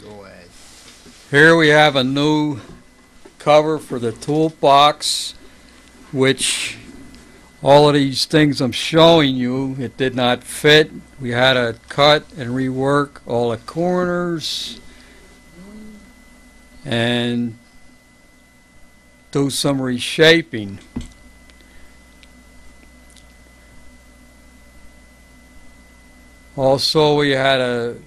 Go ahead. Here we have a new cover for the toolbox, which all of these things I'm showing you, it did not fit. We had to cut and rework all the corners and do some reshaping. Also, we had to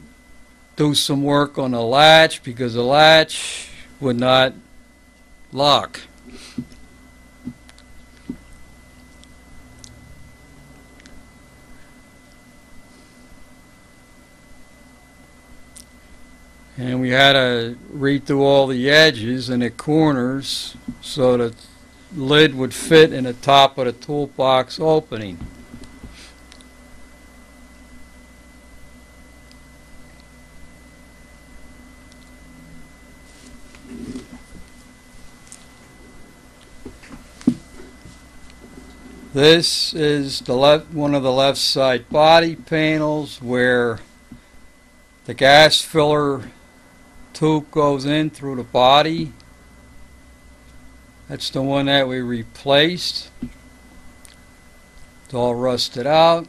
do some work on the latch because the latch would not lock. And we had to redo all the edges and the corners so the lid would fit in the top of the toolbox opening. This is one of the left side body panels where the gas filler tube goes in through the body. That's the one that we replaced. It's all rusted out.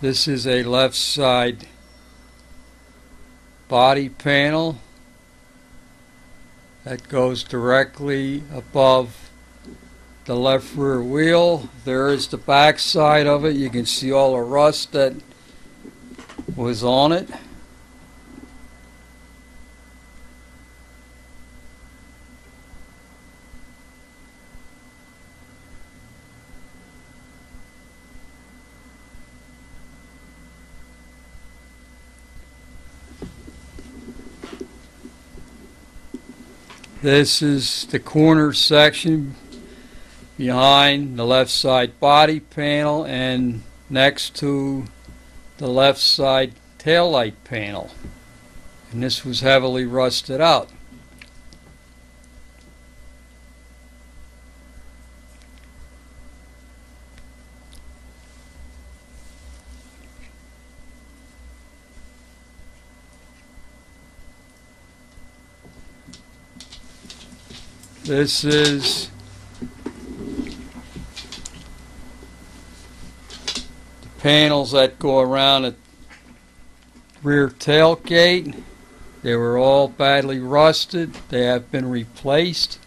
This is a left side body panel that goes directly above the left rear wheel. There is the back side of it. You can see all the rust that was on it. This is the corner section behind the left side body panel and next to the left side taillight panel. And this was heavily rusted out. This is the panels that go around the rear tailgate. They were all badly rusted. They have been replaced.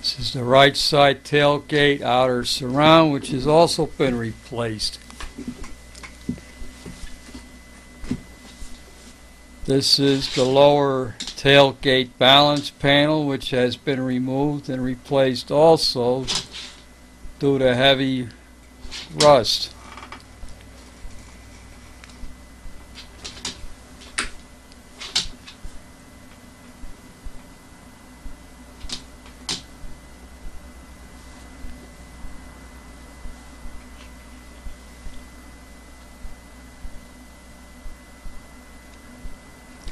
This is the right side tailgate outer surround, which has also been replaced. This is the lower tailgate balance panel, which has been removed and replaced also due to heavy rust.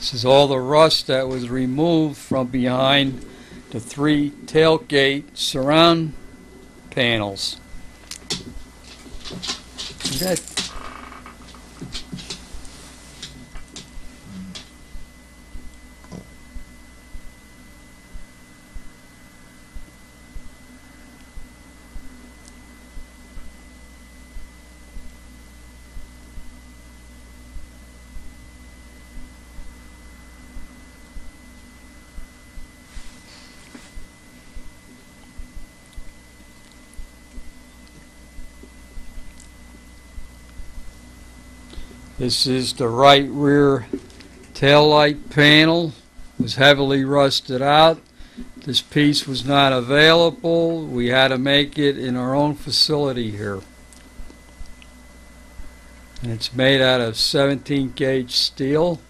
This is all the rust that was removed from behind the 3 tailgate surround panels. Okay. This is the right rear taillight panel. It was heavily rusted out. This piece was not available. We had to make it in our own facility here. And it's made out of 17 gauge steel.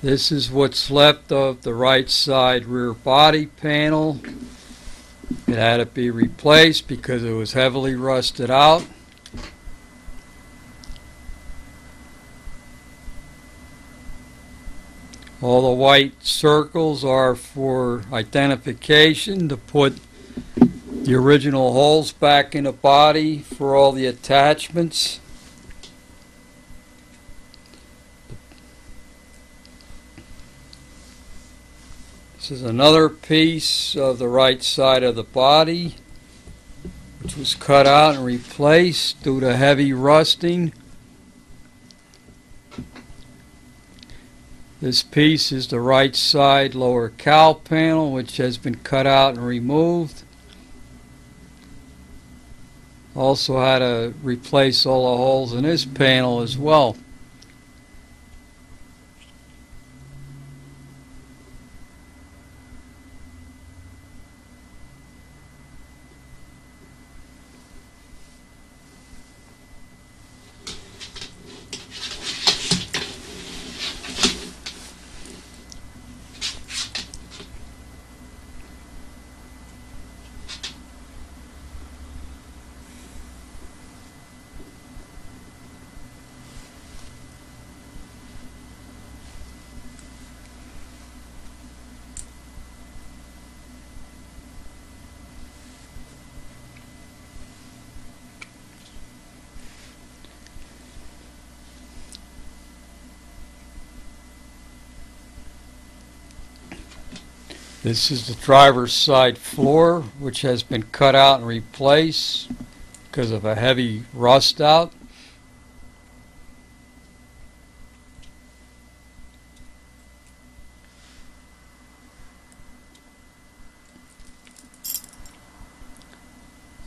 This is what's left of the right side rear body panel. It had to be replaced because it was heavily rusted out. All the white circles are for identification to put the original holes back in the body for all the attachments. This is another piece of the right side of the body, which was cut out and replaced due to heavy rusting. This piece is the right side lower cowl panel, which has been cut out and removed. Also had to replace all the holes in this panel as well. This is the driver's side floor, which has been cut out and replaced because of a heavy rust out.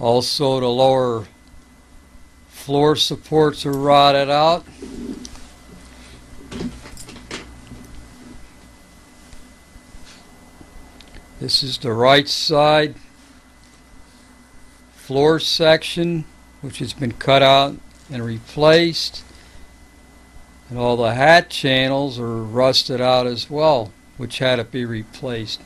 Also, the lower floor supports are rotted out. This is the right side floor section, which has been cut out and replaced. And all the hat channels are rusted out as well, which had to be replaced.